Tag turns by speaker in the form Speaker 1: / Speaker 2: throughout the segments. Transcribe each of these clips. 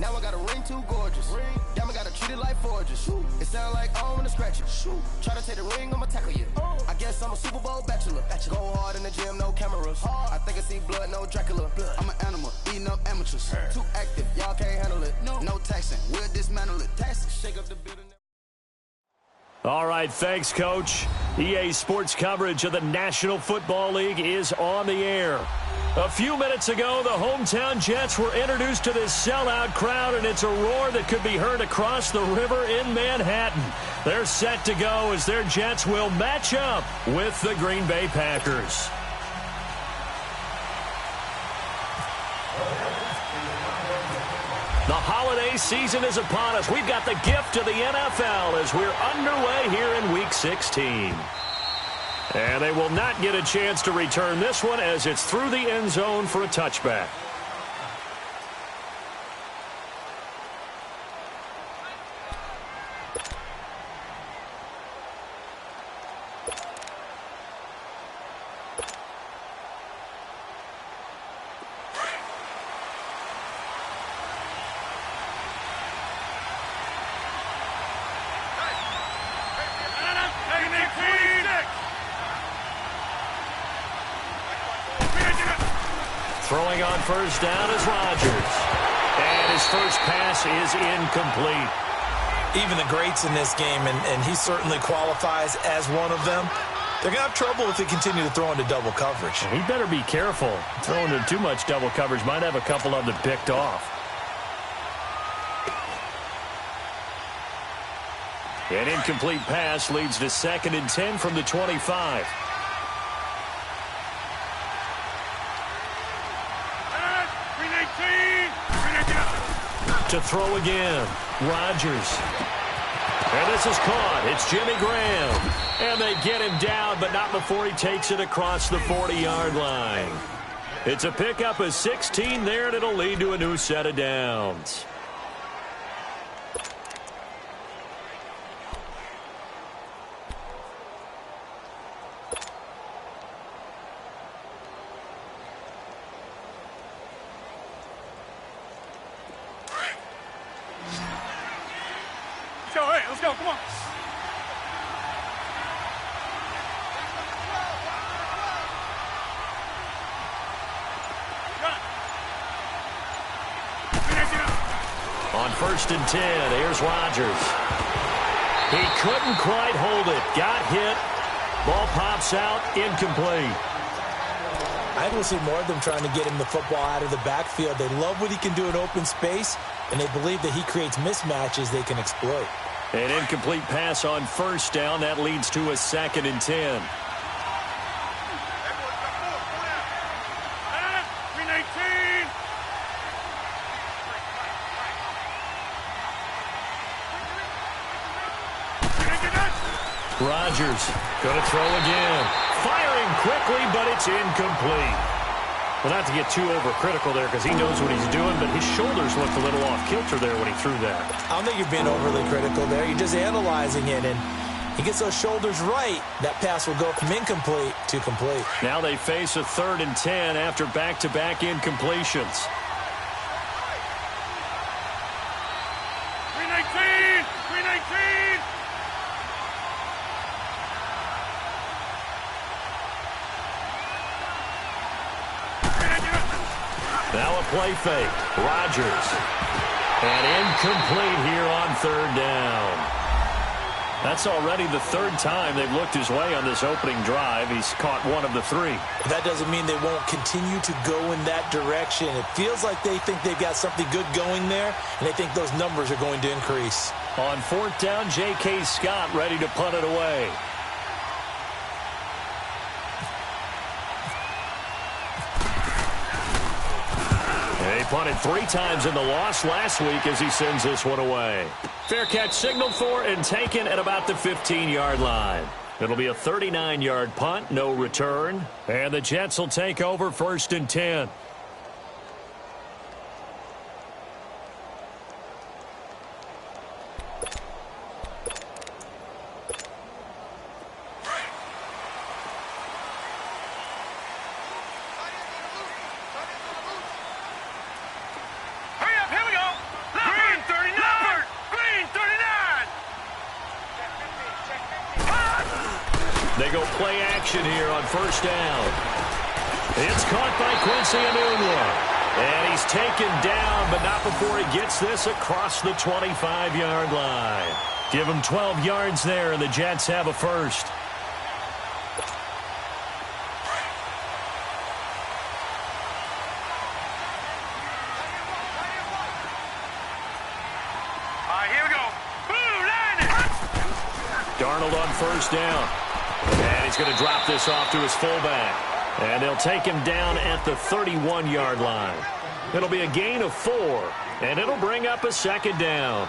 Speaker 1: Now I got a ring too gorgeous. Diamond gotta treat it like forges. It sound like I don't wanna scratch it. Try to take the ring, I'ma tackle you. I guess I'm a Super Bowl bachelor. Go hard in the gym, no cameras. I think I see blood, no Dracula. I'm an animal, eating up amateurs. Too active, y'all can't handle it. No taxing, we'll dismantle it. Shake up the building.
Speaker 2: All right, thanks, Coach. EA Sports coverage of the National Football League is on the air. A few minutes ago, the hometown Jets were introduced to this sellout crowd, and it's a roar that could be heard across the river in Manhattan. They're set to go as their Jets will match up with the Green Bay Packers. The holiday season is upon us. We've got the gift of the NFL as we're underway here in Week 16. And they will not get a chance to return this one as it's through the end zone for a touchback. Throwing on first down is Rodgers. And his first pass is incomplete.
Speaker 3: Even the greats in this game, and he certainly qualifies as one of them, they're going to have trouble if they continue to throw into double coverage.
Speaker 2: He better be careful. Throwing into too much double coverage might have a couple of them picked off. An incomplete pass leads to 2nd and 10 from the 25. To throw again, Rodgers. And this is caught. It's Jimmy Graham. And they get him down, but not before he takes it across the 40-yard line. It's a pickup of 16 there, and it'll lead to a new set of downs.
Speaker 4: Let's go, come on.
Speaker 2: On 1st and 10, here's Rodgers. He couldn't quite hold it. Got hit. Ball pops out, incomplete.
Speaker 3: I will see more of them trying to get him the football out of the backfield. They love what he can do in open space, and they believe that he creates mismatches they can exploit.
Speaker 2: An incomplete pass on first down. That leads to a 2nd and 10. Rodgers going to throw again. Firing quickly, but it's incomplete. Well, not to get too overcritical there because he knows what he's doing, but his shoulders looked a little off kilter there when he threw that.
Speaker 3: I don't think you're being overly critical there. You're just analyzing it, and he gets those shoulders right. That pass will go from incomplete to complete.
Speaker 2: Now they face a 3rd and 10 after back-to-back incompletions.
Speaker 4: 319! 319!
Speaker 2: Now a play fake. Rodgers. And incomplete here on 3rd down. That's already the 3rd time they've looked his way on this opening drive. He's caught one of the 3.
Speaker 3: That doesn't mean they won't continue to go in that direction. It feels like they think they've got something good going there, and they think those numbers are going to increase.
Speaker 2: On 4th down, J.K. Scott ready to punt it away. He punted 3 times in the loss last week as he sends this one away. Fair catch signaled for and taken at about the 15-yard line. It'll be a 39-yard punt, no return. And the Jets will take over 1st and 10.
Speaker 4: Hurry up, here we go.
Speaker 2: They go play action here on first down. It's caught by Quincy Enunwa. And he's taken down, but not before he gets this across the 25-yard line. Give him 12 yards there, and the Jets have a first.
Speaker 4: Here we go. Boom, landed.
Speaker 2: Darnold on first down. And he's going to drop this off to his fullback. And they'll take him down at the 31-yard line. It'll be a gain of 4, and it'll bring up a second down.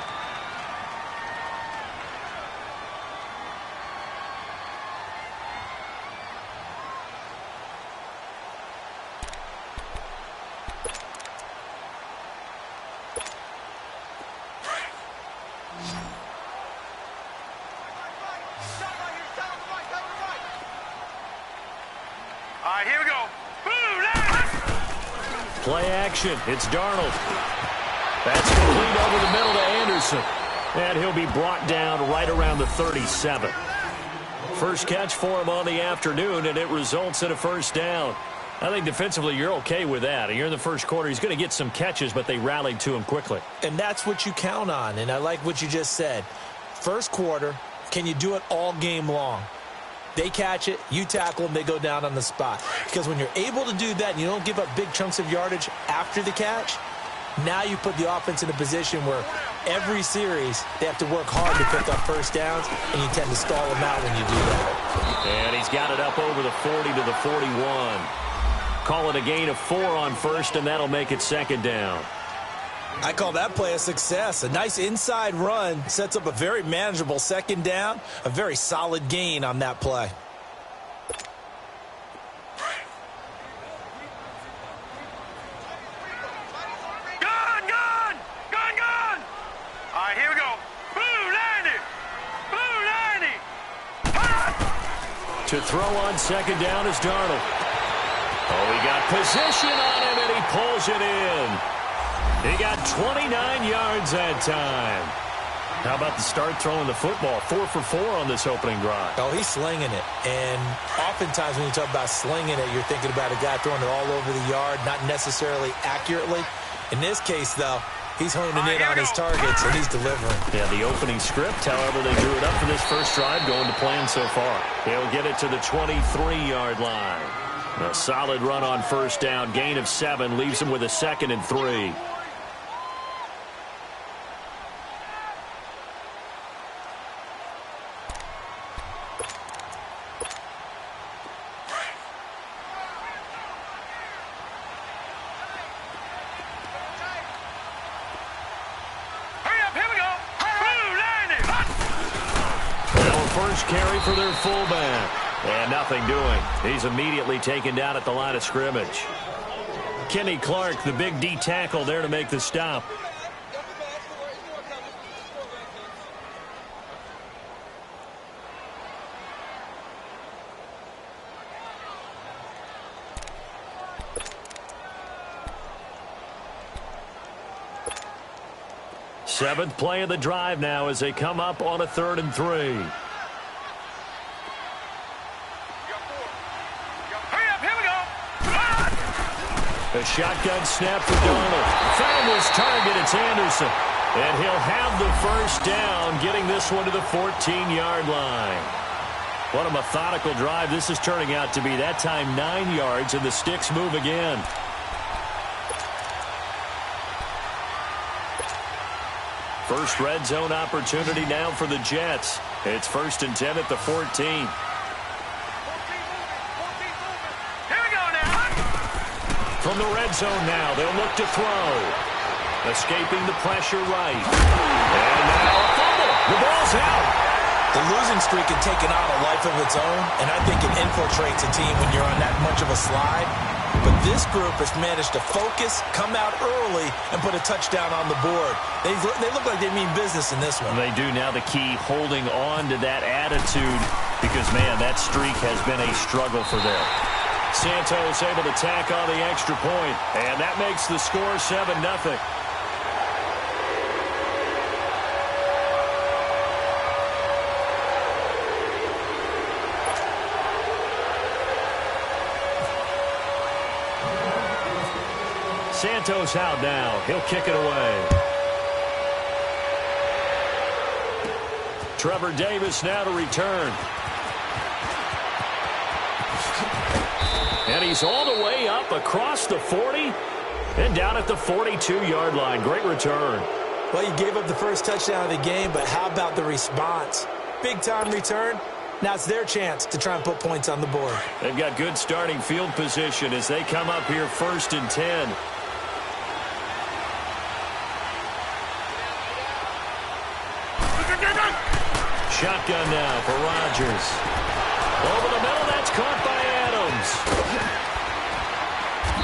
Speaker 4: Here we go. Boom,
Speaker 2: Play action. It's Darnold. That's complete over the middle to Anderson. And he'll be brought down right around the 37. First catch for him on the afternoon, and it results in a first down. I think defensively you're okay with that. You're in the first quarter. He's going to get some catches, but they rallied to him quickly.
Speaker 3: And that's what you count on, and I like what you just said. First quarter, can you do it all game long? They catch it, you tackle them, they go down on the spot. Because when you're able to do that and you don't give up big chunks of yardage after the catch, now you put the offense in a position where every series they have to work hard to pick up first downs, and you tend to stall them out when you do that.
Speaker 2: And he's got it up over the 40 to the 41. Call it a gain of 4 on first, and that'll make it second down.
Speaker 3: I call that play a success. A nice inside run sets up a very manageable second down, a very solid gain on that play.
Speaker 4: Gone! All right, here we go. Boom, landed.
Speaker 2: To throw on second down is Darnold. Oh, he got position on him, and he pulls it in. He got 29 yards that time. How about the start throwing the football? 4 for 4 on this opening drive.
Speaker 3: Oh, he's slinging it. And oftentimes when you talk about slinging it, you're thinking about a guy throwing it all over the yard, not necessarily accurately. In this case, though, he's honing in on his targets, and he's delivering.
Speaker 2: Yeah, the opening script, however, they drew it up for this first drive, going to plan so far. He'll get it to the 23-yard line. A solid run on first down. Gain of 7 leaves him with a 2nd and 3. Carry for their fullback. And nothing doing. He's immediately taken down at the line of scrimmage. Kenny Clark, the big D tackle there to make the stop. Seventh play of the drive now as they come up on a 3rd and 3. A shotgun snap for Darnold. Found his target. It's Anderson. And he'll have the first down, getting this one to the 14-yard line. What a methodical drive this is turning out to be. That time 9 yards, and the sticks move again. First red zone opportunity now for the Jets. It's 1st and 10 at the 14. From the red zone now, they'll look to throw. Escaping the pressure right. And now a fumble. The ball's out.
Speaker 3: The losing streak had taken on a life of its own, and I think it infiltrates a team when you're on that much of a slide. But this group has managed to focus, come out early, and put a touchdown on the board. They look like they mean business in this one.
Speaker 2: They do. Now the key, holding on to that attitude, because, man, that streak has been a struggle for them. Santos able to tack on the extra point, and that makes the score 7-0. Santos out now. He'll kick it away. Trevor Davis now to return. And he's all the way up across the 40 and down at the 42-yard line. Great return.
Speaker 3: Well, you gave up the first touchdown of the game, but how about the response? Big-time return. Now it's their chance to try and put points on the board.
Speaker 2: They've got good starting field position as they come up here 1st and 10. Shotgun now for Rodgers. Over the middle, that's caught by Adams.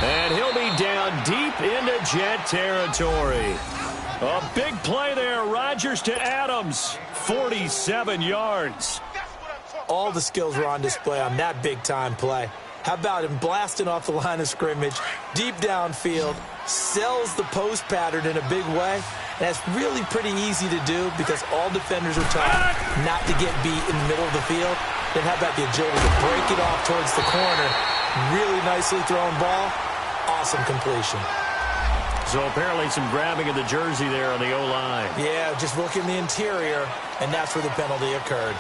Speaker 2: And he'll be down deep into Jet territory. A big play there. Rodgers to Adams. 47 yards.
Speaker 3: All the skills were on display on that big-time play. How about him blasting off the line of scrimmage, deep downfield, sells the post pattern in a big way. That's really pretty easy to do because all defenders are taught not to get beat in the middle of the field. Then how about the agility to break it off towards the corner? Really nicely thrown ball. Awesome completion.
Speaker 2: So apparently some grabbing of the jersey there on the O-line.
Speaker 3: Yeah, just look in the interior, and that's where the penalty occurred.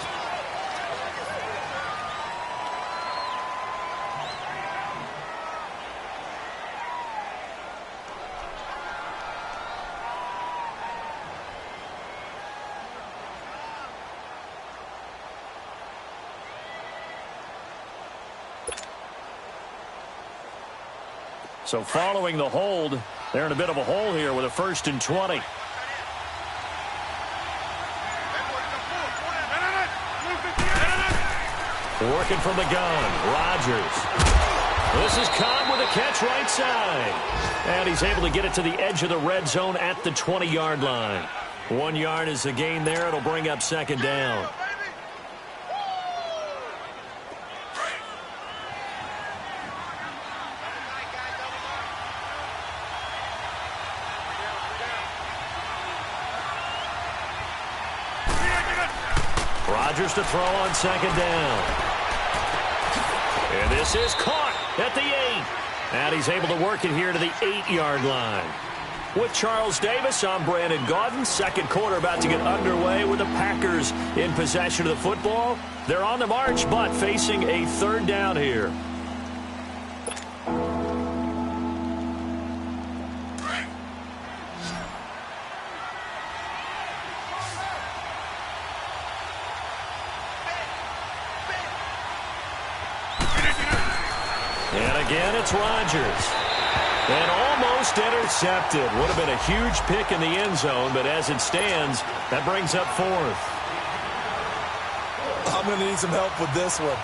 Speaker 2: So following the hold, they're in a bit of a hole here with a 1st and 20. Working from the gun, Rodgers. This is Cobb with a catch right side. And he's able to get it to the edge of the red zone at the 20-yard line. 1 yard is the gain there. It'll bring up 2nd down. Rodgers to throw on 2nd down. And this is caught at the 8. And he's able to work it here to the 8-yard line. With Charles Davis, I'm Brandon Gaudin. 2nd quarter about to get underway with the Packers in possession of the football. They're on the march, but facing a 3rd down here. And again, it's Rodgers. And almost intercepted. Would have been a huge pick in the end zone, but as it stands, that brings up 4th.
Speaker 3: I'm going to need some help with this one.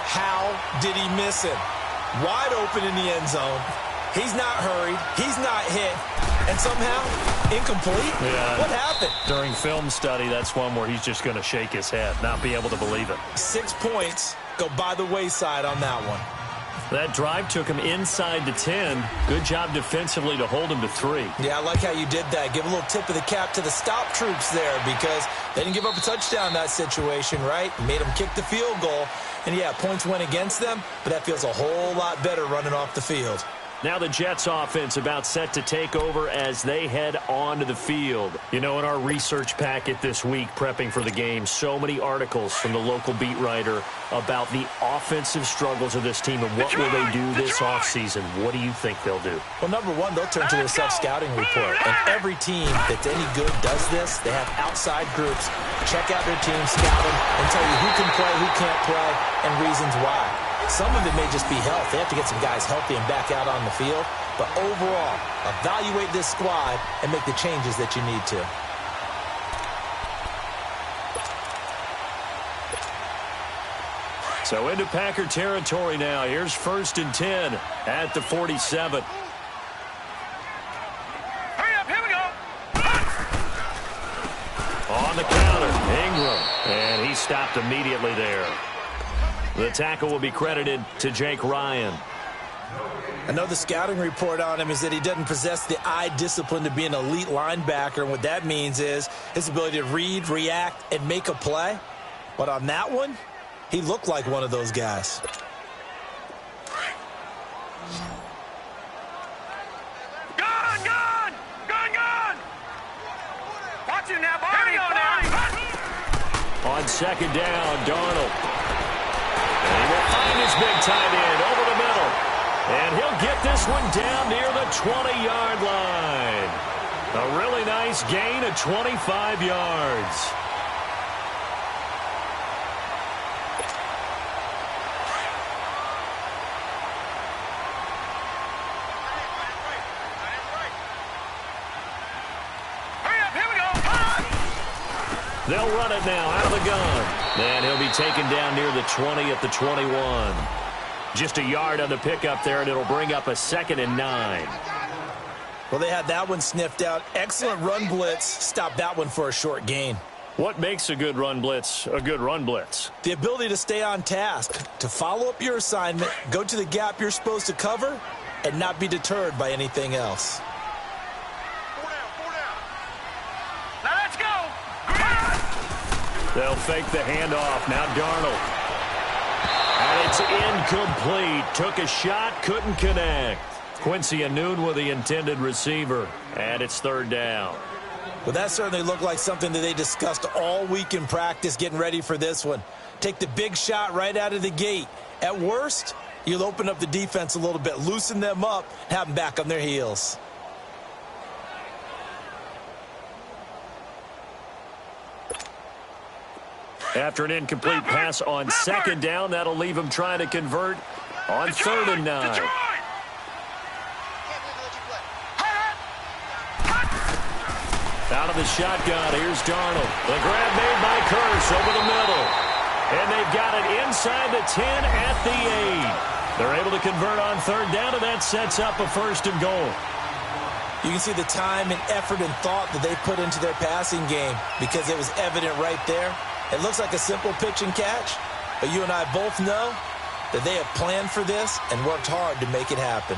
Speaker 3: How did he miss him? Wide open in the end zone. He's not hurried. He's not hit. And somehow, incomplete?
Speaker 2: Yeah.
Speaker 3: What happened?
Speaker 2: During film study, that's one where he's just going to shake his head, not be able to believe it.
Speaker 3: 6 points go by the wayside on that one.
Speaker 2: That drive took him inside the 10. Good job defensively to hold him to 3.
Speaker 3: Yeah, I like how you did that. Give a little tip of the cap to the stop troops there because they didn't give up a touchdown in that situation, right? Made them kick the field goal. And, yeah, points went against them, but that feels a whole lot better running off the field.
Speaker 2: Now the Jets offense about set to take over as they head onto the field. You know, in our research packet this week, prepping for the game, so many articles from the local beat writer about the offensive struggles of this team and what will they do this offseason. What do you think they'll do?
Speaker 3: Well, number one, they'll turn to their self-scouting report. And every team that's any good does this. They have outside groups. Check out their team, scout them, and tell you who can play, who can't play, and reasons why. Some of it may just be health. They have to get some guys healthy and back out on the field. But overall, evaluate this squad and make the changes that you need to.
Speaker 2: So into Packer territory now. Here's 1st and 10 at the 47.
Speaker 4: Hurry up, here we go.
Speaker 2: On the counter, Ingram. And he stopped immediately there. The tackle will be credited to Jake Ryan.
Speaker 3: Another scouting report on him is that he doesn't possess the eye discipline to be an elite linebacker. And what that means is his ability to read, react, and make a play. But on that one, he looked like one of those guys.
Speaker 4: Go! Watch it now, Barney. Here we go now.
Speaker 2: On second down, Darnold. And he will find his big tight end over the middle. And he'll get this one down near the 20-yard line. A really nice gain of 25 yards. They'll run it now out of the gun. And he'll be taken down near the 20 at the 21. Just a yard on the pickup there, and it'll bring up a 2nd and 9.
Speaker 3: Well, they had that one sniffed out. Excellent run blitz. Stop that one for a short gain.
Speaker 2: What makes a good run blitz a good run blitz?
Speaker 3: The ability to stay on task, to follow up your assignment, go to the gap you're supposed to cover, and not be deterred by anything else.
Speaker 2: They'll fake the handoff. Now Darnold. And it's incomplete. Took a shot, couldn't connect. Quincy Anoon with the intended receiver. And it's 3rd down.
Speaker 3: Well, that certainly looked like something that they discussed all week in practice getting ready for this one. Take the big shot right out of the gate. At worst, you'll open up the defense a little bit, loosen them up, have them back on their heels.
Speaker 2: After an incomplete pass on 2nd down, that'll leave him trying to convert on 3rd and 9. Out of the shotgun, here's Darnold. The grab made by Curse over the middle. And they've got it inside the 10 at the 8. They're able to convert on 3rd down, and that sets up a 1st and goal.
Speaker 3: You can see the time and effort and thought that they put into their passing game because it was evident right there. It looks like a simple pitch and catch, but you and I both know that they have planned for this and worked hard to make it happen.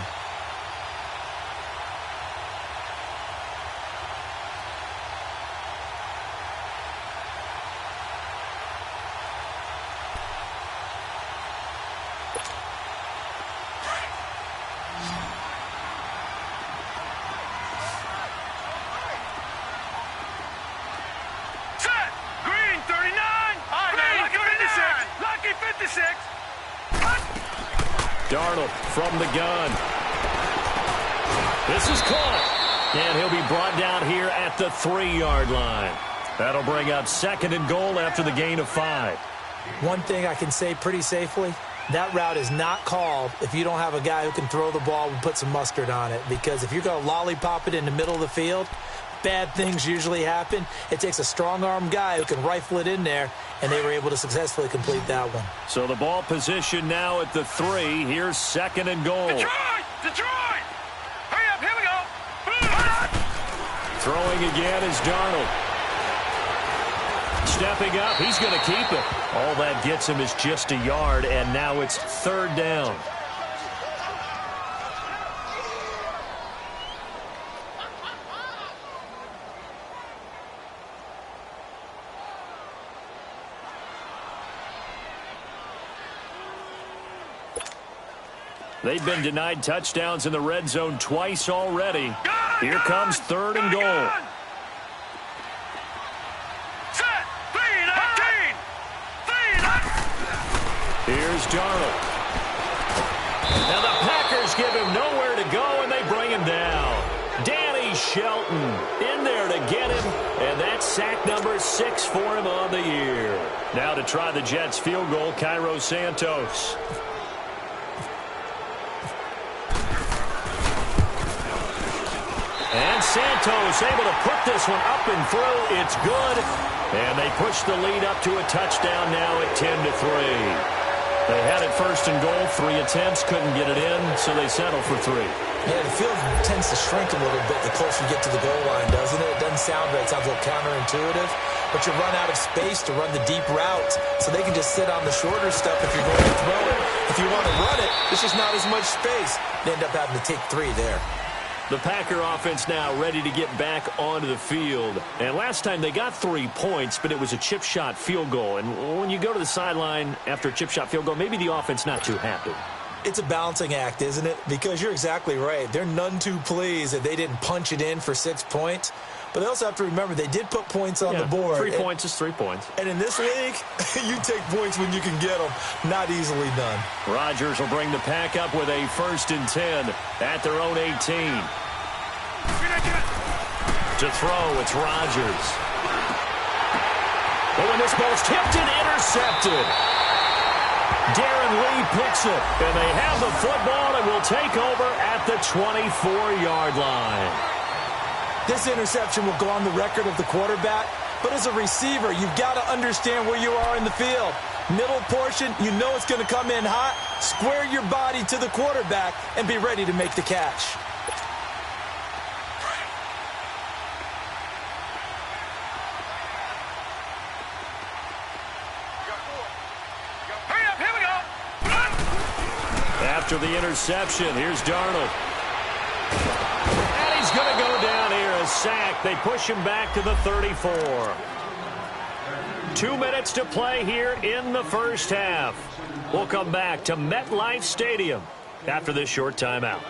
Speaker 2: Darnold from the gun. This is caught. And he'll be brought down here at the 3-yard line. That'll bring up 2nd and goal after the gain of 5.
Speaker 3: One thing I can say pretty safely, that route is not called if you don't have a guy who can throw the ball and put some mustard on it. Because if you're going to lollipop it in the middle of the field, bad things usually happen. It takes a strong-arm guy who can rifle it in there, and they were able to successfully complete that one.
Speaker 2: So the ball position now at the 3. Here's 2nd and goal.
Speaker 4: Detroit! Hurry up, here we go!
Speaker 2: Throwing again is Darnold. Stepping up, he's going to keep it. All that gets him is just a yard, and now it's 3rd down. They've been denied touchdowns in the red zone twice already. Here comes 3rd and goal.
Speaker 4: Set! 3-19!
Speaker 2: Here's Darnold. Now the Packers give him nowhere to go, and they bring him down. Danny Shelton in there to get him, and that's sack number 6 for him on the year. Now to try the Jets field goal, Cairo Santos. And Santos able to put this one up and through. It's good. And they push the lead up to a touchdown now at 10-3. They had it 1st and goal. 3 attempts, couldn't get it in, so they settle for 3.
Speaker 3: Yeah, the field tends to shrink a little bit the closer you get to the goal line, doesn't it? It doesn't sound right. It sounds a little counterintuitive. But you run out of space to run the deep routes, so they can just sit on the shorter stuff if you're going to throw it. If you want to run it, there's just not as much space. They end up having to take 3 there.
Speaker 2: The Packer offense now ready to get back onto the field. And last time they got 3 points, but it was a chip shot field goal. And when you go to the sideline after a chip shot field goal, maybe the offense not too happy.
Speaker 3: It's a balancing act, isn't it? Because you're exactly right. They're none too pleased that they didn't punch it in for 6 points. But they also have to remember they did put points on the board.
Speaker 2: 3 points is 3 points.
Speaker 3: And in this league, you take points when you can get them. Not easily done.
Speaker 2: Rodgers will bring the pack up with a 1st and 10 at their own 18. To throw, it's Rodgers. But when this ball's tipped and intercepted, Darren Lee picks it, and they have the football and will take over at the 24-yard line.
Speaker 3: This interception will go on the record of the quarterback, but as a receiver, you've got to understand where you are in the field. Middle portion, you know it's going to come in hot. Square your body to the quarterback and be ready to make the catch.
Speaker 2: After the interception, here's Darnold. And he's going to go down here, a sack. They push him back to the 34. 2 minutes to play here in the first half. We'll come back to MetLife Stadium after this short timeout.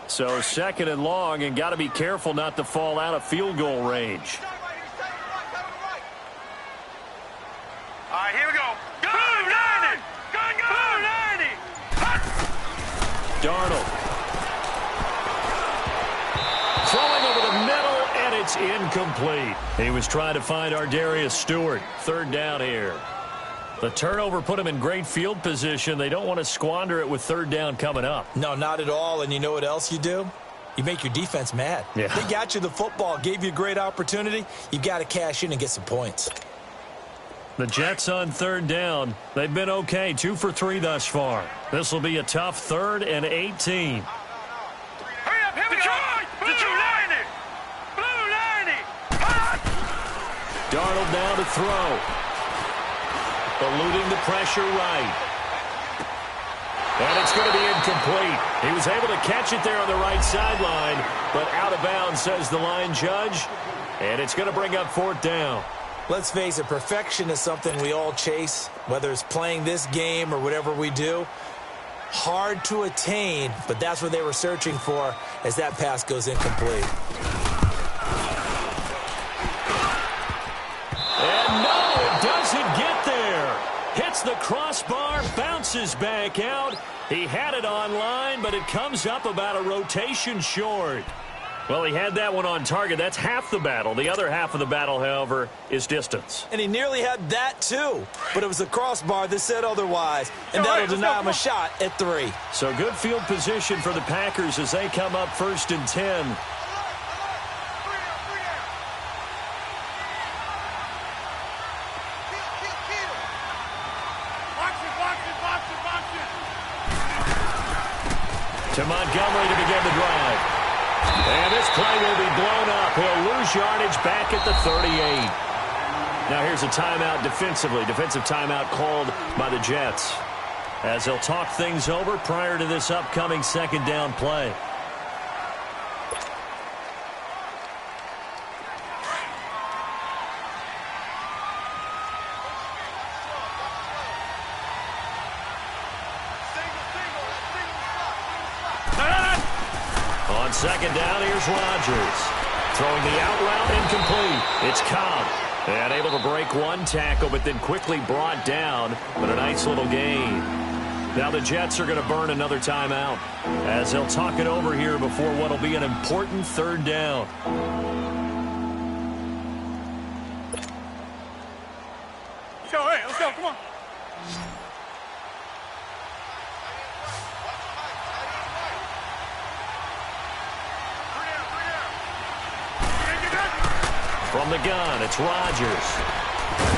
Speaker 2: So 2nd and long, and got to be careful not to fall out of field goal range.
Speaker 4: All right, here we go. Go, 90! Go, 90!
Speaker 2: Darnold. Throwing over the middle, and it's incomplete. He was trying to find Ardarius Stewart. 3rd down here. The turnover put him in great field position. They don't want to squander it with 3rd down coming up.
Speaker 3: No, not at all. And you know what else you do? You make your defense mad.
Speaker 2: Yeah.
Speaker 3: They got you the football, gave you a great opportunity. You've got to cash in and get some points.
Speaker 2: The Jets on 3rd down. They've been okay, 2 for 3 thus far. This will be a tough 3rd and 18.
Speaker 4: Hurry up, here we go. Detroit 90! Blue 90!
Speaker 2: Darnold now to throw. Eluding the pressure right. And it's going to be incomplete. He was able to catch it there on the right sideline, but out of bounds, says the line judge. And it's going to bring up 4th down.
Speaker 3: Let's face it, perfection is something we all chase, whether it's playing this game or whatever we do. Hard to attain, but that's what they were searching for as that pass goes incomplete.
Speaker 2: And no, it doesn't get there. Hits the crossbar, bounces back out. He had it on line, but it comes up about a rotation short. Well, he had that one on target. That's half the battle. The other half of the battle, however, is distance.
Speaker 3: And he nearly had that, too. But it was the crossbar that said otherwise. And that'll deny him a shot at 3.
Speaker 2: So good field position for the Packers as they come up 1st and 10. To Montgomery to begin the drive. And this play will be blown up. He'll lose yardage back at the 38. Now here's a timeout defensively. Defensive timeout called by the Jets, as they'll talk things over prior to this upcoming 2nd down play. On 2nd down, here's Rodgers. Throwing the out route, incomplete. It's Cobb. And able to break one tackle, but then quickly brought down. But a nice little gain. Now the Jets are going to burn another timeout, as they'll talk it over here before what will be an important 3rd down.
Speaker 4: Let's go, come on.
Speaker 2: From the gun, it's Rodgers.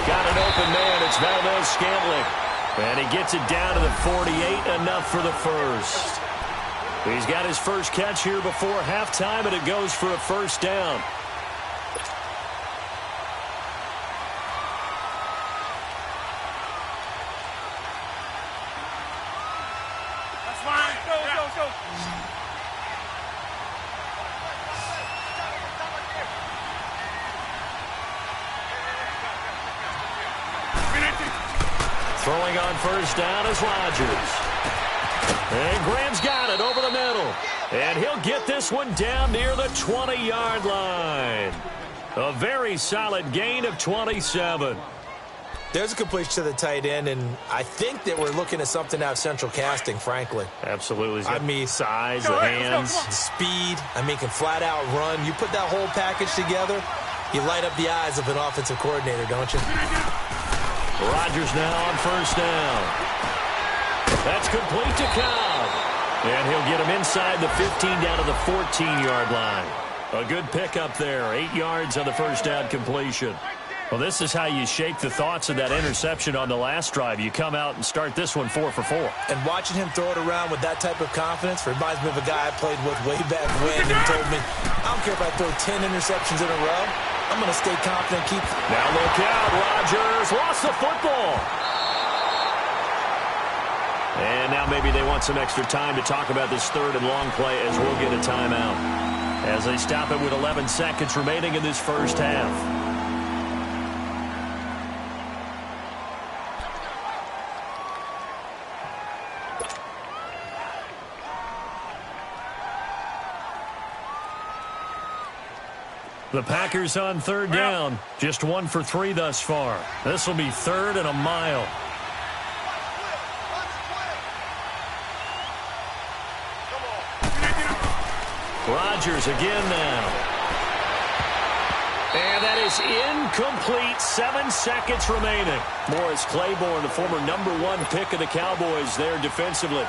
Speaker 2: Got an open man. It's Valdez-Scantling. And he gets it down to the 48, enough for the first. He's got his first catch here before halftime, and it goes for a 1st down. Throwing on first down is Rodgers. And Graham's got it over the middle. And he'll get this one down near the 20-yard line. A very solid gain of 27.
Speaker 3: There's a completion to the tight end, and I think that we're looking at something out of central casting, frankly.
Speaker 2: Absolutely.
Speaker 3: I mean,
Speaker 2: size, the hands.
Speaker 3: Speed. I mean, can flat out run. You put that whole package together, you light up the eyes of an offensive coordinator, don't you?
Speaker 2: Rodgers now on first down. That's complete to Cobb. And he'll get him inside the 15 down to the 14-yard line. A good pickup there. 8 yards on the first down completion. Well, this is how you shake the thoughts of that interception on the last drive. You come out and start this one 4 for 4.
Speaker 3: And watching him throw it around with that type of confidence reminds me of a guy I played with way back when and told me, I don't care if I throw 10 interceptions in a row. I'm going to stay confident.
Speaker 2: Now look out. Rodgers lost the football. And now maybe they want some extra time to talk about this third and long play as we'll get a timeout. As they stop it with 11 seconds remaining in this first half. The Packers on third down. Just 1 for 3 thus far. This will be 3rd and a mile. Rodgers again now. And that is incomplete. 7 seconds remaining. Morris Claiborne, the former #1 pick of the Cowboys there defensively.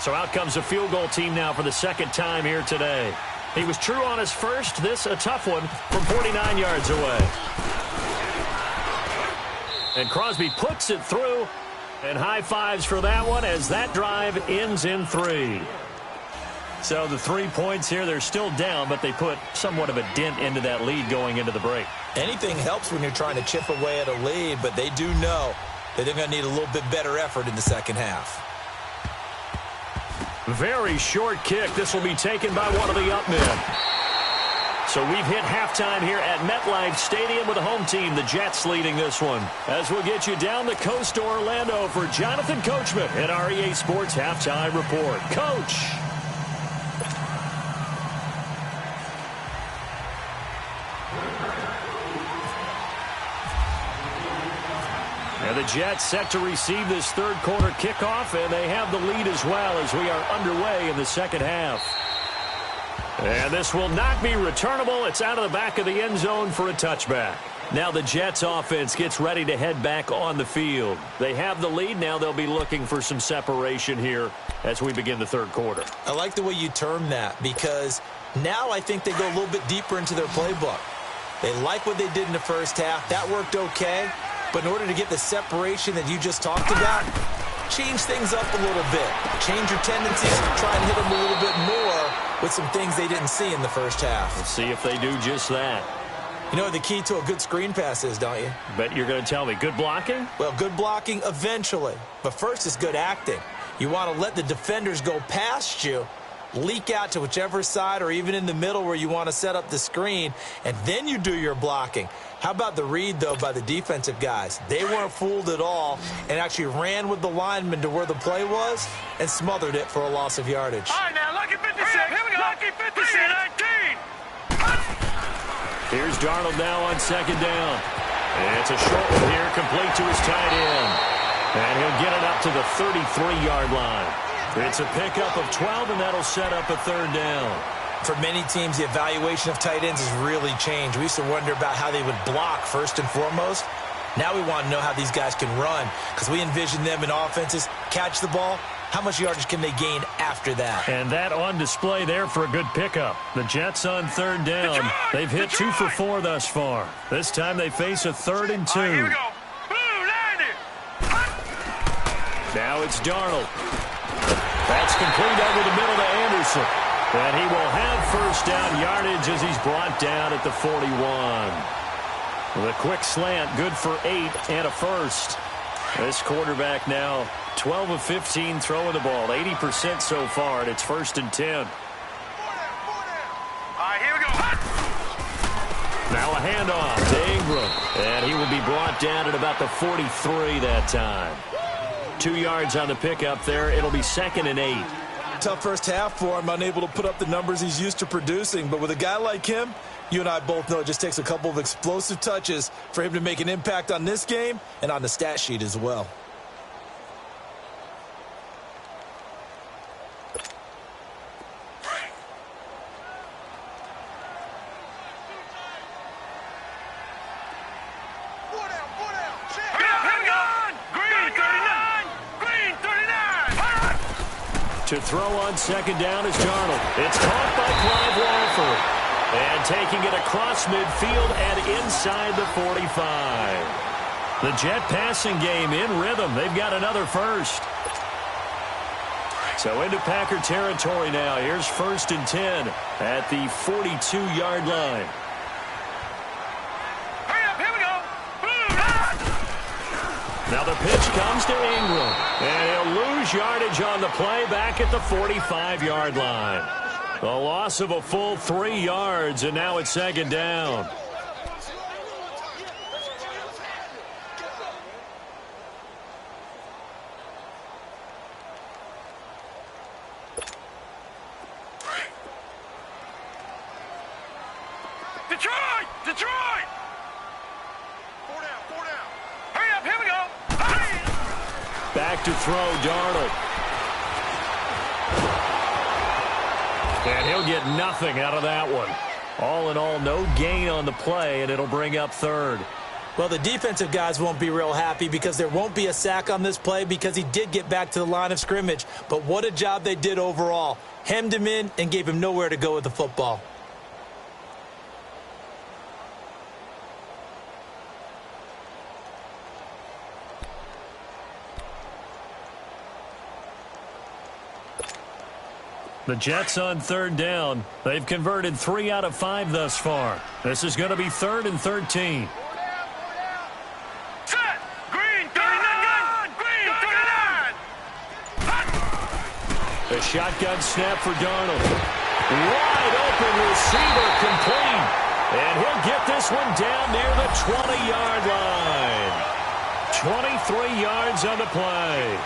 Speaker 2: So out comes a field goal team now for the second time here today. He was true on his first. This a tough one from 49 yards away. And Crosby puts it through. And high fives for that one as that drive ends in 3. So the 3 points here, they're still down, but they put somewhat of a dent into that lead going into the break.
Speaker 3: Anything helps when you're trying to chip away at a lead, but they do know that they're going to need a little bit better effort in the second half.
Speaker 2: Very short kick. This will be taken by one of the up men. So we've hit halftime here at MetLife Stadium with the home team, the Jets, leading this one. As we'll get you down the coast to Orlando for Jonathan Coachman at our EA Sports Halftime Report. Coach. And the Jets set to receive this third quarter kickoff, and they have the lead as well as we are underway in the second half. And this will not be returnable. It's out of the back of the end zone for a touchback. Now the Jets offense gets ready to head back on the field. They have the lead. Now they'll be looking for some separation here as we begin the third quarter.
Speaker 3: I like the way you term that because now I think they go a little bit deeper into their playbook. They like what they did in the first half. That worked okay. But in order to get the separation that you just talked about, change things up a little bit. Change your tendencies to try and hit them a little bit more with some things they didn't see in the first half.
Speaker 2: Let's see if they do just that.
Speaker 3: You know what the key to a good screen pass is, don't you?
Speaker 2: Bet you're going to tell me. Good blocking?
Speaker 3: Well, good blocking eventually. But first is good acting. You want to let the defenders go past you, leak out to whichever side or even in the middle where you want to set up the screen, and then you do your blocking. How about the read, though, by the defensive guys? They weren't fooled at all and actually ran with the lineman to where the play was and smothered it for a loss of yardage.
Speaker 4: All right, now, lucky 56. Here we go. Lucky 56. 19.
Speaker 2: Here's Darnold now on second down. And it's a short one here, complete to his tight end. And he'll get it up to the 33-yard line. It's a pickup of 12, and that'll set up a third down.
Speaker 3: For many teams, the evaluation of tight ends has really changed. We used to wonder about how they would block first and foremost. Now we want to know how these guys can run because we envision them in offenses, catch the ball. How much yardage can they gain after that?
Speaker 2: And that on display there for a good pickup. The Jets on third down. They've hit 2 for 4 thus far. This time they face a 3rd and 2.
Speaker 4: All right, here we go. Blue, line it.
Speaker 2: Now it's Darnold. That's complete over the middle to Anderson. And he will have first down yardage as he's brought down at the 41. The quick slant, good for 8 and a first. This quarterback now 12 of 15 throwing the ball, 80% so far, and it's 1st and 10.
Speaker 4: All right, here we go.
Speaker 2: Now a handoff to Ingram, and he will be brought down at about the 43 that time. 2 yards on the pickup there. It'll be 2nd and 8.
Speaker 3: Tough first half for him, unable to put up the numbers he's used to producing. But with a guy like him, you and I both know it just takes a couple of explosive touches for him to make an impact on this game and on the stat sheet as well.
Speaker 2: To throw on 2nd down is Darnold. It's caught by Clive Walford. And taking it across midfield and inside the 45. The Jet passing game in rhythm. They've got another first. So into Packer territory now. Here's 1st and 10 at the 42-yard line. Now the pitch comes to Ingram, and he'll lose yardage on the play back at the 45-yard line. A loss of a full 3 yards, and now it's 2nd down.
Speaker 4: Detroit! Detroit! 4 down, 4 down. Hurry up, here we go.
Speaker 2: Back to throw, Darnold. And he'll get nothing out of that one. All in all, no gain on the play, and it'll bring up 3rd.
Speaker 3: Well, the defensive guys won't be real happy because there won't be a sack on this play because he did get back to the line of scrimmage. But what a job they did overall. Hemmed him in and gave him nowhere to go with the football.
Speaker 2: The Jets on 3rd down. They've converted 3 out of 5 thus far. This is going to be 3rd and 13.
Speaker 4: Set! Green 39! Green 39!
Speaker 2: A shotgun snap for Darnold. Wide open receiver complete. And he'll get this one down near the 20-yard line. 23 yards on the play.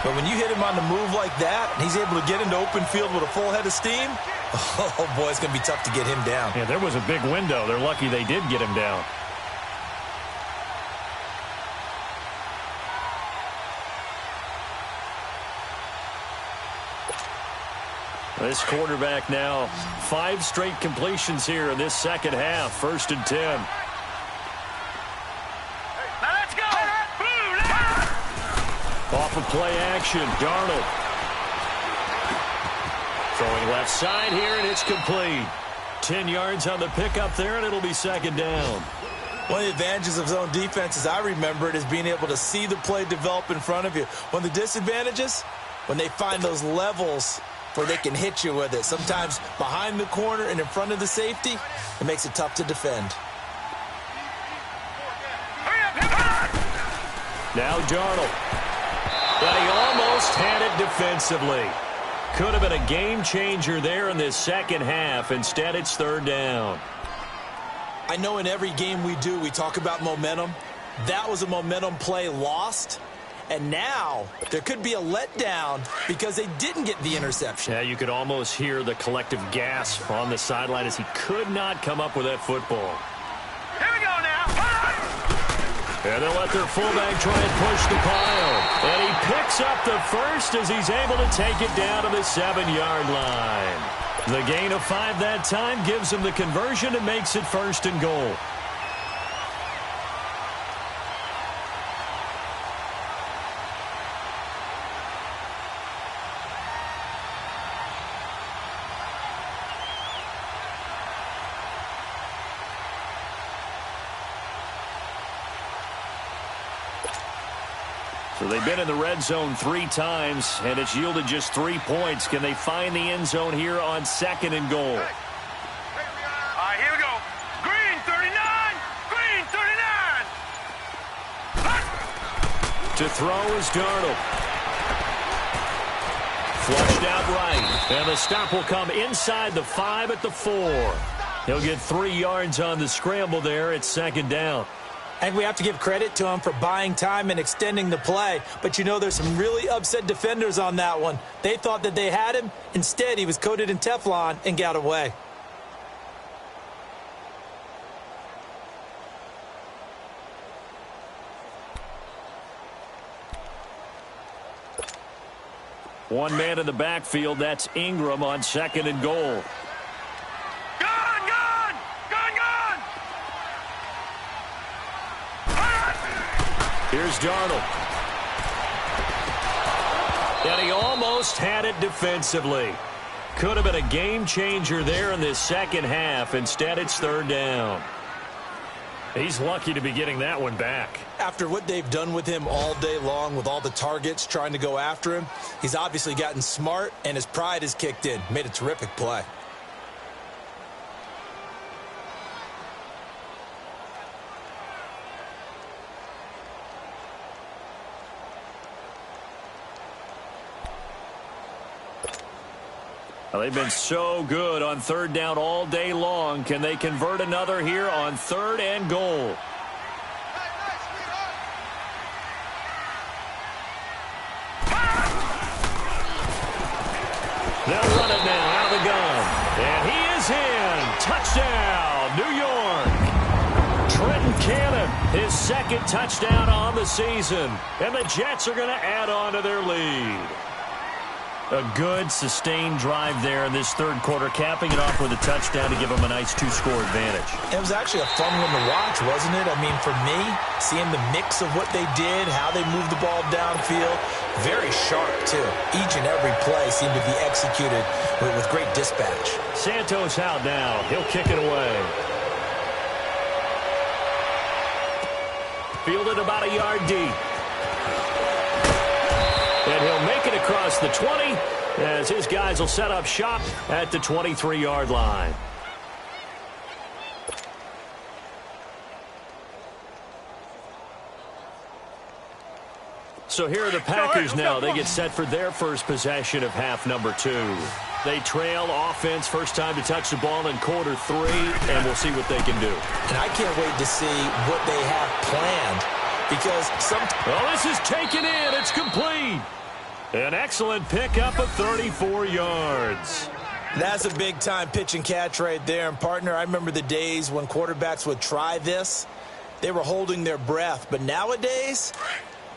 Speaker 3: But when you hit him on the move like that, and he's able to get into open field with a full head of steam, oh, boy, it's going to be tough to get him down.
Speaker 2: Yeah, there was a big window. They're lucky they did get him down. This quarterback now, 5 straight completions here in this second half. 1st and 10. Off of play action, Darnold. Throwing left side here, and it's complete. 10 yards on the pickup there, and it'll be 2nd down.
Speaker 3: One of the advantages of zone defense, as I remember it, is being able to see the play develop in front of you. One of the disadvantages, when they find those levels where they can hit you with it. Sometimes behind the corner and in front of the safety, it makes it tough to defend.
Speaker 2: Now Darnold. But he almost had it defensively. Could have been a game changer there in this second half. Instead, it's 3rd down.
Speaker 3: I know in every game we do, we talk about momentum. That was a momentum play lost. And now there could be a letdown because they didn't get the interception.
Speaker 2: Yeah, you could almost hear the collective gasp on the sideline as he could not come up with that football.
Speaker 4: Here we go now.
Speaker 2: And they'll let their fullback try and push the pile. And he picks up the first as he's able to take it down to the 7-yard line. The gain of 5 that time gives him the conversion and makes it 1st and goal. So they've been in the red zone 3 times, and it's yielded just 3 points. Can they find the end zone here on 2nd and goal?
Speaker 4: All right, here we go. Green 39! Green 39!
Speaker 2: To throw is Darnold. Flushed out right. And the stop will come inside the 5 at the 4. He'll get 3 yards on the scramble there. It's 2nd down.
Speaker 3: And we have to give credit to him for buying time and extending the play. But, you know, there's some really upset defenders on that one. They thought that they had him. Instead, he was coated in Teflon and got away.
Speaker 2: One man in the backfield. That's Ingram on 2nd and goal. Here's Darnold. And he almost had it defensively. Could have been a game changer there in this second half. Instead, it's 3rd down. He's lucky to be getting that one back.
Speaker 3: After what they've done with him all day long with all the targets trying to go after him, he's obviously gotten smart and his pride has kicked in. Made a terrific play.
Speaker 2: Well, they've been so good on 3rd down all day long. Can they convert another here on 3rd and goal? They'll run it now out of the gun. And he is in. Touchdown, New York. Trenton Cannon, his 2nd touchdown on the season. And the Jets are going to add on to their lead. A good, sustained drive there in this 3rd quarter, capping it off with a touchdown to give them a nice 2-score advantage.
Speaker 3: It was actually a fun one to watch, wasn't it? I mean, for me, seeing the mix of what they did, how they moved the ball downfield, very sharp, too. Each and every play seemed to be executed with great dispatch.
Speaker 2: Santos out now. He'll kick it away. Fielded about a yard deep. And he'll make it across the 20 as his guys will set up shop at the 23-yard line. So here are the Packers now. They get set for their first possession of half number 2. They trail offense, first time to touch the ball in quarter 3, and we'll see what they can do.
Speaker 3: And I can't wait to see what they have planned because
Speaker 2: well, this is taken in. It's complete. An excellent pickup of 34 yards.
Speaker 3: That's a big-time pitch and catch right there. And, partner, I remember the days when quarterbacks would try this. They were holding their breath. But nowadays,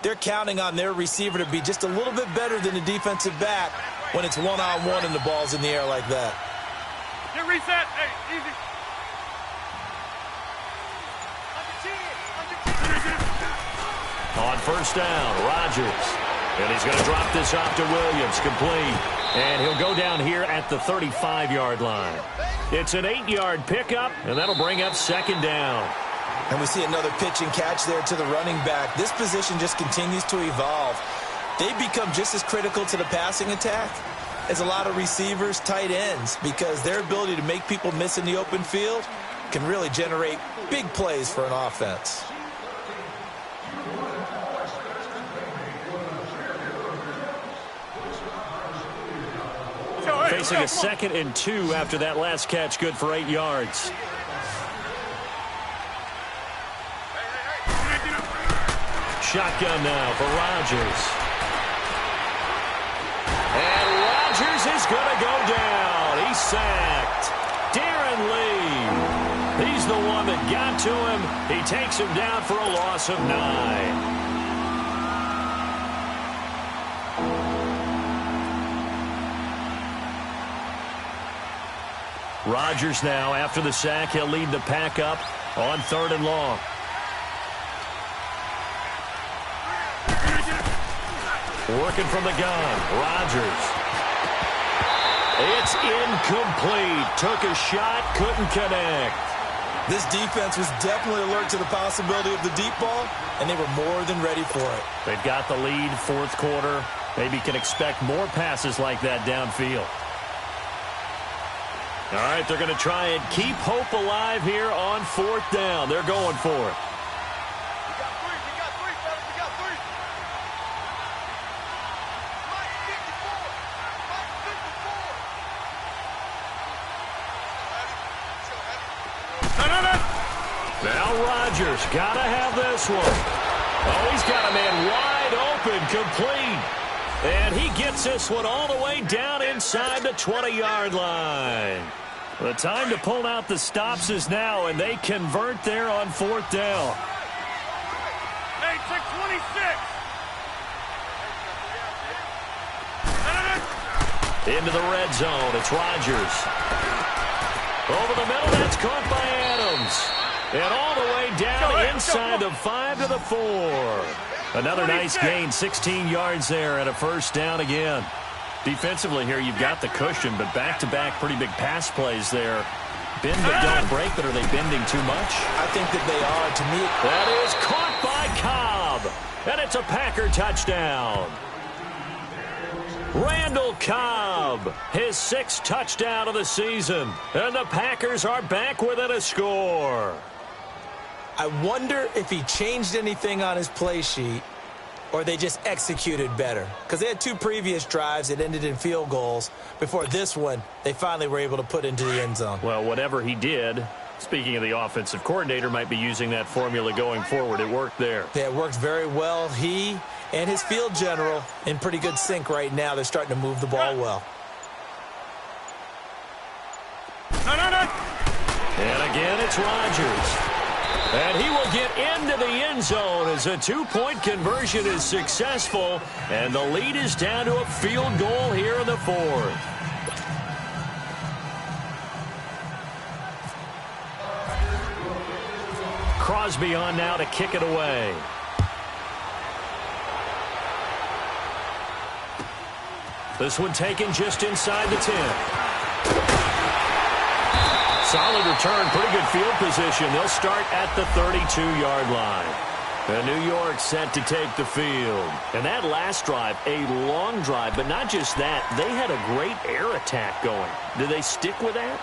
Speaker 3: they're counting on their receiver to be just a little bit better than the defensive back when it's one-on-one and the ball's in the air like that.
Speaker 4: Get reset. Hey, easy.
Speaker 2: On first down, Rodgers. And he's going to drop this off to Williams, complete. And he'll go down here at the 35-yard line. It's an 8-yard pickup, and that'll bring up 2nd down.
Speaker 3: And we see another pitch and catch there to the running back. This position just continues to evolve. They become just as critical to the passing attack as a lot of receivers, tight ends, because their ability to make people miss in the open field can really generate big plays for an offense.
Speaker 2: Facing a 2nd and 2 after that last catch, good for 8 yards. Shotgun now for Rodgers. And Rodgers is going to go down. He's sacked. Darren Lee. He's the one that got to him. He takes him down for a loss of 9. Rodgers now, after the sack, he'll lead the pack up on 3rd and long. Working from the gun, Rodgers. It's incomplete. Took a shot, couldn't connect.
Speaker 3: This defense was definitely alert to the possibility of the deep ball, and they were more than ready for it.
Speaker 2: They've got the lead, 4th quarter. Maybe can expect more passes like that downfield. All right, they're going to try and keep hope alive here on 4th down. They're going for it. Rodgers. Gotta have this one. Oh, he's got a man wide open, complete. And he gets this one all the way down inside the 20-yard line. The time to pull out the stops is now, and they convert there on 4th down.
Speaker 4: Hey, 626.
Speaker 2: Into the red zone. It's Rodgers. Over the middle, that's caught by Adams. And all the way down inside the 5 to the 4. Another nice gain, 16 yards there and a first down again. Defensively here, you've got the cushion, but back-to-back pretty big pass plays there. Bend but don't break, but are they bending too much?
Speaker 3: I think that they are. To me,
Speaker 2: that is caught by Cobb. And it's a Packer touchdown. Randall Cobb, his 6th touchdown of the season. And the Packers are back within a score.
Speaker 3: I wonder if he changed anything on his play sheet or they just executed better. Because they had 2 previous drives that ended in field goals. Before this one, they finally were able to put into the end zone.
Speaker 2: Well, whatever he did, speaking of the offensive coordinator, might be using that formula going forward. It worked there.
Speaker 3: Yeah, it worked very well. He and his field general in pretty good sync right now. They're starting to move the ball well.
Speaker 2: And again, it's Rodgers. And he will get into the end zone as a 2-point conversion is successful. And the lead is down to a field goal here in the 4th. Crosby on now to kick it away. This one taken just inside the 10. Solid return, pretty good field position. They'll start at the 32-yard line. And New York set to take the field. And that last drive, a long drive, but not just that. They had a great air attack going. Do they stick with that?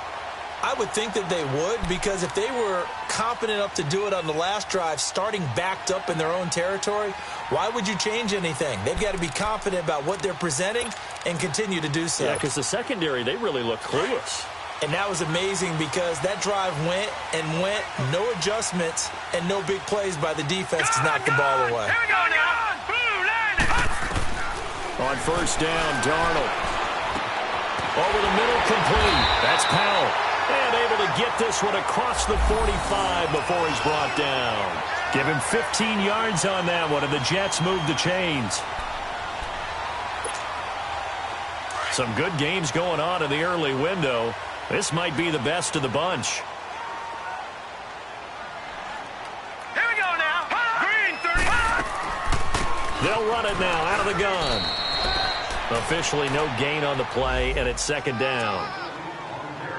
Speaker 3: I would think that they would, because if they were confident enough to do it on the last drive, starting backed up in their own territory, why would you change anything? They've got to be confident about what they're presenting and continue to do so.
Speaker 2: Yeah, because the secondary, they really looked clueless.
Speaker 3: And that was amazing because that drive went and went, no adjustments, and no big plays by the defense to knock the ball away.
Speaker 4: Here we go now.
Speaker 2: On first down, Darnold. Over the middle, complete. That's Powell. And able to get this one across the 45 before he's brought down. Give him 15 yards on that one, and the Jets move the chains. Some good games going on in the early window. This might be the best of the bunch.
Speaker 4: Here we go now. Green 30.
Speaker 2: They'll run it now out of the gun. Officially no gain on the play, and it's second down.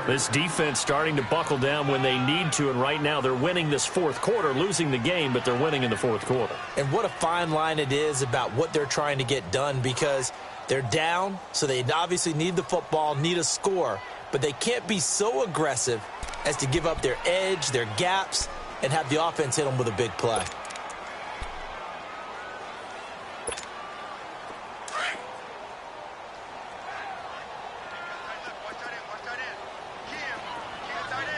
Speaker 2: This defense starting to buckle down when they need to, and right now they're winning this 4th quarter, losing the game, but they're winning in the 4th quarter.
Speaker 3: And what a fine line it is about what they're trying to get done, because they're down, so they obviously need the football, need a score, but they can't be so aggressive as to give up their edge, their gaps, and have the offense hit them with a big play.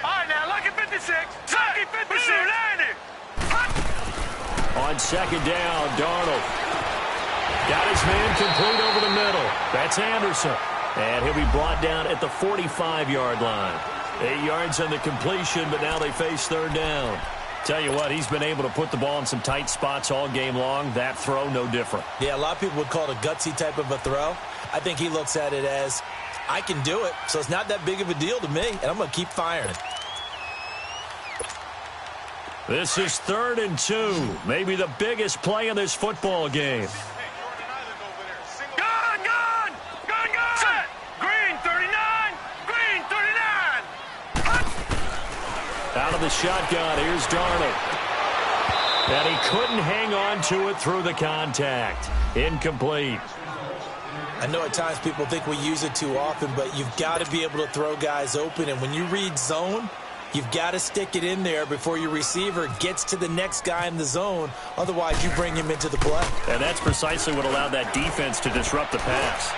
Speaker 4: All right, now, look at 56. Lucky 56.
Speaker 2: On second down, Darnold. Got his man complete over the middle. That's Anderson. And he'll be brought down at the 45-yard line. 8 yards on the completion, but now they face third down. Tell you what, he's been able to put the ball in some tight spots all game long. That throw, no different.
Speaker 3: Yeah, a lot of people would call it a gutsy type of a throw. I think he looks at it as, I can do it, so it's not that big of a deal to me, and I'm going to keep firing.
Speaker 2: This is 3rd and 2. Maybe the biggest play in this football game. Out of the shotgun, here's Darnold. And he couldn't hang on to it through the contact. Incomplete.
Speaker 3: I know at times people think we use it too often, but you've got to be able to throw guys open. And when you read zone, you've got to stick it in there before your receiver gets to the next guy in the zone. Otherwise, you bring him into the play.
Speaker 2: And that's precisely what allowed that defense to disrupt the pass.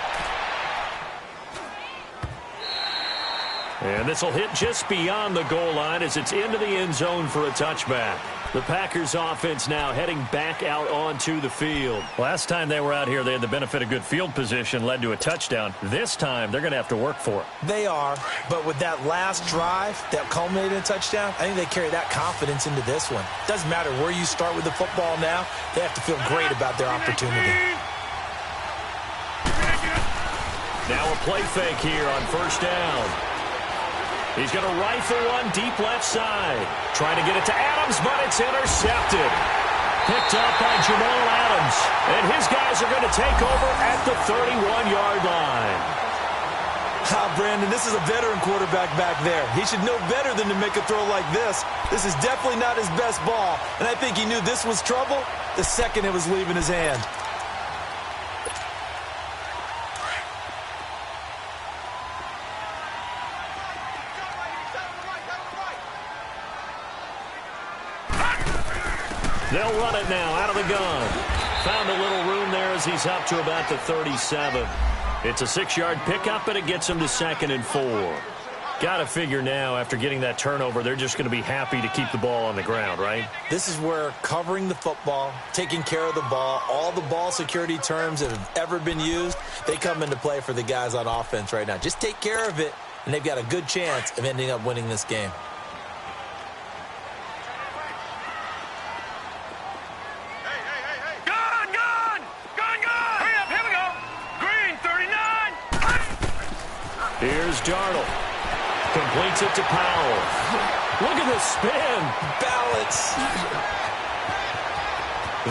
Speaker 2: And this will hit just beyond the goal line as it's into the end zone for a touchback. The Packers offense now heading back out onto the field. Last time they were out here, they had the benefit of good field position, led to a touchdown. This time, they're going to have to work for it.
Speaker 3: They are, but with that last drive that culminated in a touchdown, I think they carry that confidence into this one. Doesn't matter where you start with the football now, they have to feel great about their opportunity.
Speaker 2: Now a play fake here on first down. He's going to rifle one deep left side. Trying to get it to Adams, but it's intercepted. Picked up by Jamal Adams. And his guys are going to take over at the 31-yard line.
Speaker 3: Brandon, this is a veteran quarterback back there. He should know better than to make a throw like this. This is definitely not his best ball. And I think he knew this was trouble the second it was leaving his hand.
Speaker 2: They'll run it now out of the gun. Found a little room there as he's up to about the 37. It's a 6-yard pickup, and it gets him to 2nd and 4. Got to figure now, after getting that turnover, they're just going to be happy to keep the ball on the ground, right?
Speaker 3: This is where covering the football, taking care of the ball, all the ball security terms that have ever been used, they come into play for the guys on offense right now. Just take care of it, and they've got a good chance of ending up winning this game.
Speaker 2: Here's Darnold. Completes it to Powell. Look at the spin.
Speaker 3: Balance.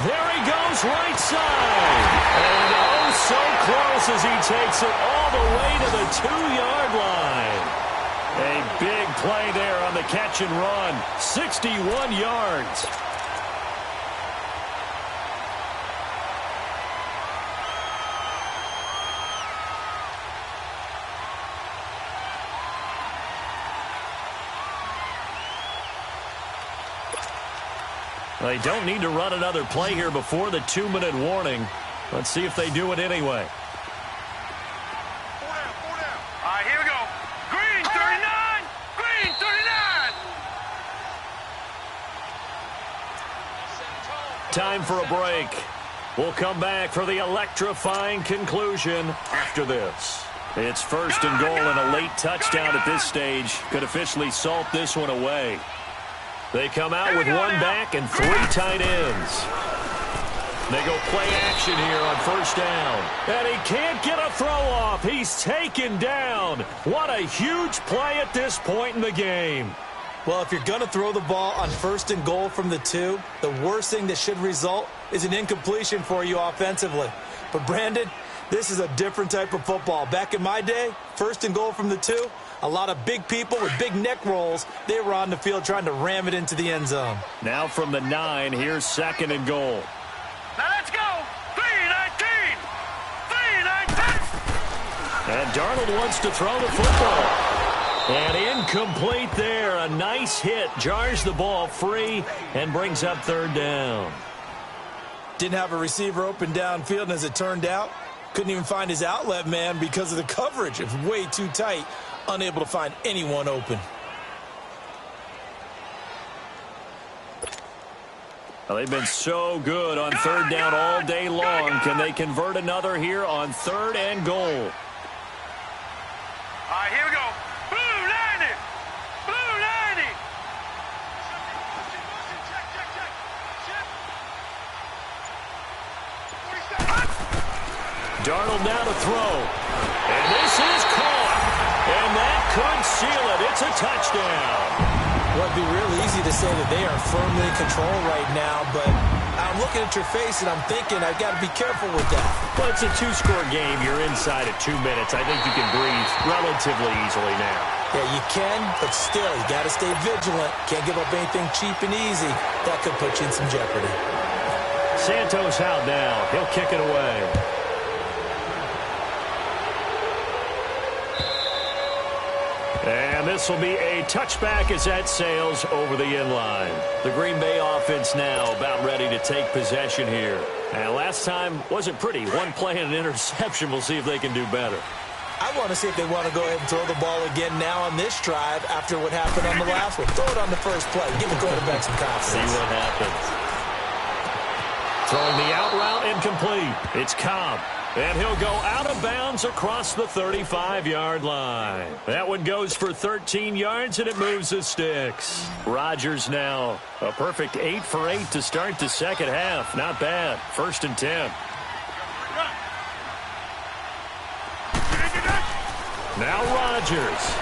Speaker 2: There he goes, right side. And oh, so close as he takes it all the way to the 2-yard line. A big play there on the catch and run. 61 yards. They don't need to run another play here before the 2-minute warning. Let's see if they do it anyway.
Speaker 4: 4 down, 4 down. All right, here we go. Green 39. Green 39.
Speaker 2: Time for a break. We'll come back for the electrifying conclusion after this. It's 1st and goal, and a late touchdown at this stage could officially salt this one away. They come out with 1 back and 3 tight ends. They go play action here on first down. And he can't get a throw off. He's taken down. What a huge play at this point in the game.
Speaker 3: Well, if you're going to throw the ball on 1st and goal from the 2, the worst thing that should result is an incompletion for you offensively. But, Brandon, this is a different type of football. Back in my day, 1st and goal from the 2, a lot of big people with big neck rolls. They were on the field trying to ram it into the end zone.
Speaker 2: Now from the 9, here's 2nd and goal.
Speaker 4: Now let's go. 3-19. 3-19.
Speaker 2: And Darnold wants to throw the football. And incomplete there. A nice hit. Jars the ball free and brings up 3rd down.
Speaker 3: Didn't have a receiver open downfield, and as it turned out, couldn't even find his outlet man because of the coverage. It was way too tight. Unable to find anyone open.
Speaker 2: Well, they've been so good on 3rd down all day long. Can they convert another here on 3rd and goal?
Speaker 4: All right, here we go. Blue 90. Blue 90.
Speaker 2: Darnold now to throw. And this is caught. And that could seal it. It's a touchdown.
Speaker 3: Well, it'd be real easy to say that they are firmly in control right now, but I'm looking at your face and I'm thinking I've got to be careful with that.
Speaker 2: Well, it's a 2-score game. You're inside at 2 minutes. I think you can breathe relatively easily now.
Speaker 3: Yeah, you can, but still, you got to stay vigilant. Can't give up anything cheap and easy. That could put you in some jeopardy.
Speaker 2: Santos out now. He'll kick it away. And this will be a touchback as that sails over the inline. The Green Bay offense now about ready to take possession here. And last time wasn't pretty. 1 play and an interception. We'll see if they can do better.
Speaker 3: I want to see if they want to go ahead and throw the ball again now on this drive after what happened on the last one. Throw it on the first play. Give the quarterback some confidence.
Speaker 2: See what happens. Throwing the out route incomplete. It's Cobb. And he'll go out of bounds across the 35-yard line. That one goes for 13 yards, and it moves the sticks. Rodgers now a perfect 8 for 8 to start the second half. Not bad. 1st and 10. Now Rodgers.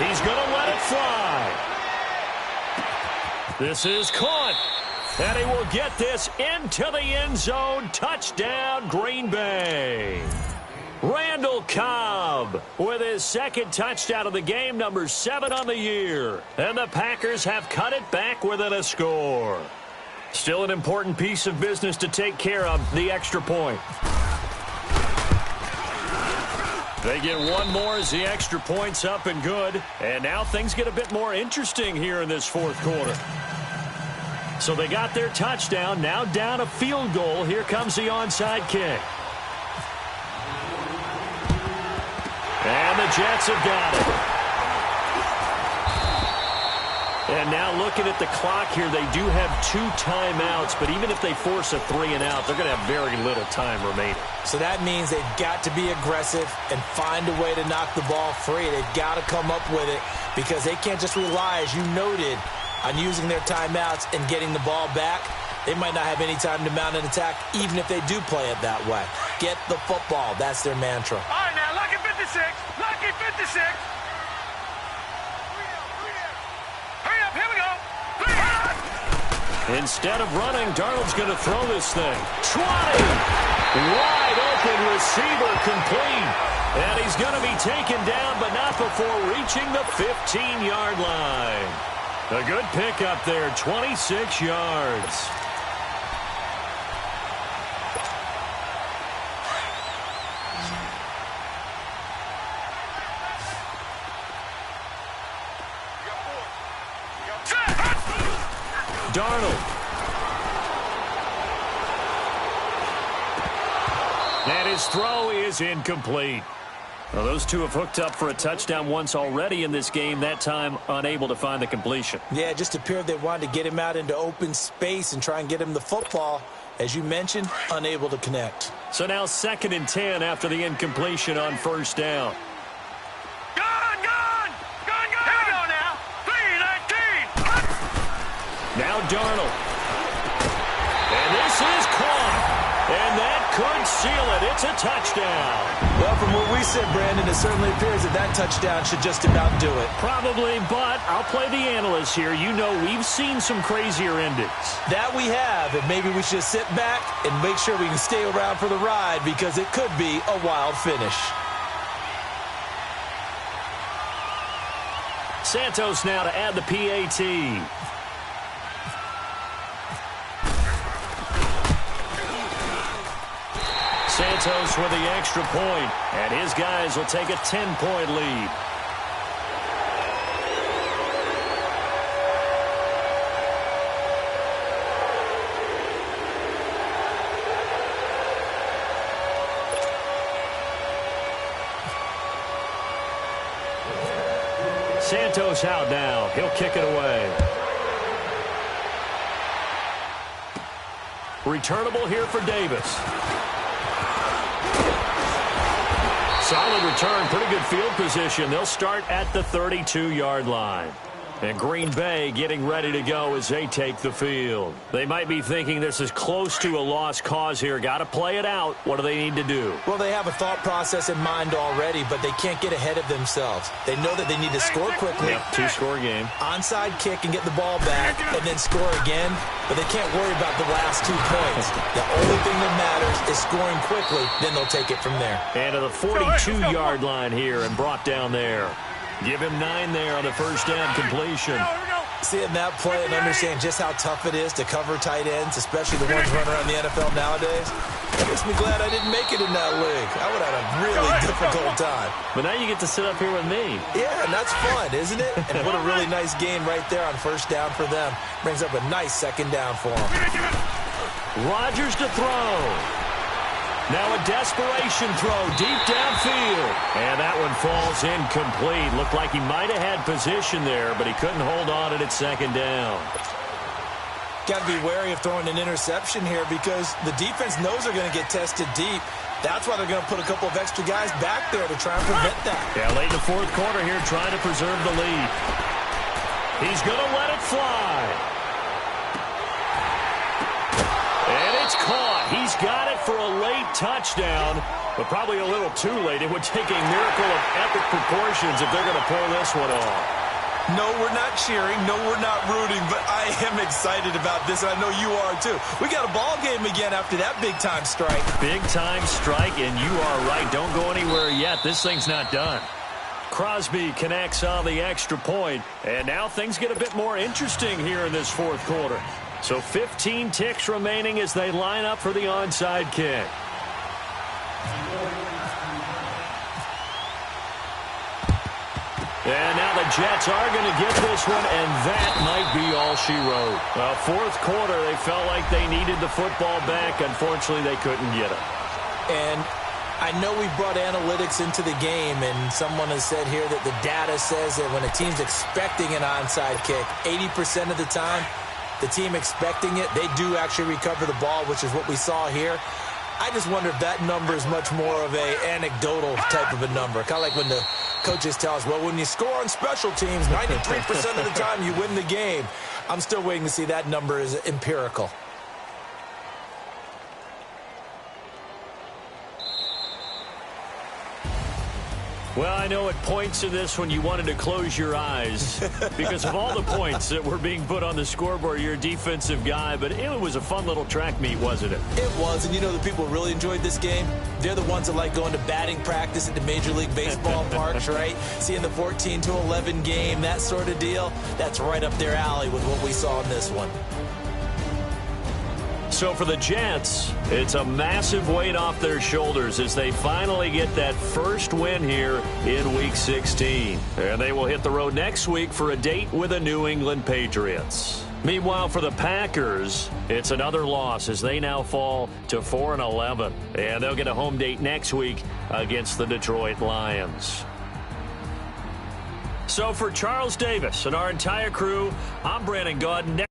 Speaker 2: He's going to let it fly. This is caught. And he will get this into the end zone. Touchdown, Green Bay. Randall Cobb with his second touchdown of the game, number 7 on the year. And the Packers have cut it back within a score. Still an important piece of business to take care of, the extra point. They get one more as the extra point's up and good. And now things get a bit more interesting here in this fourth quarter. So they got their touchdown, now down a field goal. Here comes the onside kick. And the Jets have got it. And now looking at the clock here, they do have 2 timeouts, but even if they force a 3 and out, they're going to have very little time remaining.
Speaker 3: So that means they've got to be aggressive and find a way to knock the ball free. They've got to come up with it because they can't just rely, as you noted, on using their timeouts and getting the ball back. They might not have any time to mount an attack, even if they do play it that way. Get the football. That's their mantra.
Speaker 4: All right, now, lucky 56. Lucky 56. Hurry up, here we go.
Speaker 2: Instead of running, Darnold's going to throw this thing. 20! Wide open receiver complete. And he's going to be taken down, but not before reaching the 15-yard line. A good pickup there, 26 yards. Darnold. And his throw is incomplete. Well, those two have hooked up for a touchdown once already in this game, that time unable to find the completion.
Speaker 3: Yeah, it just appeared they wanted to get him out into open space and try and get him the football. As you mentioned, unable to connect.
Speaker 2: So now 2nd and 10 after the incompletion on 1st down.
Speaker 4: Gone! Here we go now. 3-19.
Speaker 2: Now Darnold. And this is caught. And that could seal it. It's a touchdown.
Speaker 3: Well, from what we said, Brandon, it certainly appears that that touchdown should just about do it.
Speaker 2: Probably, but I'll play the analyst here. You know we've seen some crazier endings.
Speaker 3: That we have, and maybe we should sit back and make sure we can stay around for the ride because it could be a wild finish.
Speaker 2: Santos now to add the PAT. Santos with the extra point, and his guys will take a 10-point lead. Santos out now. He'll kick it away. Returnable here for Davis. Solid return, pretty good field position. They'll start at the 32-yard line. And Green Bay getting ready to go as they take the field. They might be thinking this is close to a lost cause here. Got to play it out. What do they need to do?
Speaker 3: Well, they have a thought process in mind already, but they can't get ahead of themselves. They know that they need to score quickly.
Speaker 2: Yep, 2-score game.
Speaker 3: Onside kick and get the ball back and then score again, but they can't worry about the last 2 points. The only thing that matters is scoring quickly, then they'll take it from there.
Speaker 2: And to the 42-yard line here and brought down there. Give him 9 there on the first down completion.
Speaker 3: Seeing that play and understand just how tough it is to cover tight ends, especially the ones running around the NFL nowadays, it makes me glad I didn't make it in that league. I would have a really difficult time.
Speaker 2: But now you get to sit up here with me.
Speaker 3: Yeah, and that's fun, isn't it? And what a really nice game right there on first down for them. Brings up a nice second down for them.
Speaker 2: Rodgers to throw. Now a desperation throw deep downfield. And that one falls incomplete. Looked like he might have had position there, but he couldn't hold on at second down.
Speaker 3: Got to be wary of throwing an interception here because the defense knows they're going to get tested deep. That's why they're going to put a couple of extra guys back there to try and prevent that.
Speaker 2: Yeah, late in the fourth quarter here, trying to preserve the lead. He's going to let it fly. And it's caught. He's got it for a late touchdown, but probably a little too late. It would take a miracle of epic proportions if they're going to pull this one off.
Speaker 3: No, we're not cheering. No, we're not rooting, but I am excited about this, and I know you are too. We got a ball game again after that big-time strike.
Speaker 2: Big-time strike, and you are right. Don't go anywhere yet. This thing's not done. Crosby connects on the extra point, and now things get a bit more interesting here in this fourth quarter. So 15 ticks remaining as they line up for the onside kick. And now the Jets are going to get this one, and that might be all she wrote. Well, fourth quarter, they felt like they needed the football back. Unfortunately, they couldn't get it.
Speaker 3: And I know we brought analytics into the game, and someone has said here that the data says that when a team's expecting an onside kick, 80% of the time, the team expecting it, they do actually recover the ball, which is what we saw here. I just wonder if that number is much more of a anecdotal type of a number. Kind of like when the coaches tell us, well, when you score on special teams, 93% of the time you win the game. I'm still waiting to see that number is empirical.
Speaker 2: Well, I know at points in this one you wanted to close your eyes because of all the points that were being put on the scoreboard. You're a defensive guy, but it was a fun little track meet, wasn't it?
Speaker 3: It was, and you know the people who really enjoyed this game? They're the ones that like going to batting practice at the Major League Baseball parks, right? Seeing the 14-11 game, that sort of deal. That's right up their alley with what we saw in this one.
Speaker 2: So for the Jets, it's a massive weight off their shoulders as they finally get that first win here in Week 16. And they will hit the road next week for a date with the New England Patriots. Meanwhile, for the Packers, it's another loss as they now fall to 4-11. And they'll get a home date next week against the Detroit Lions. So for Charles Davis and our entire crew, I'm Brandon Gaudin.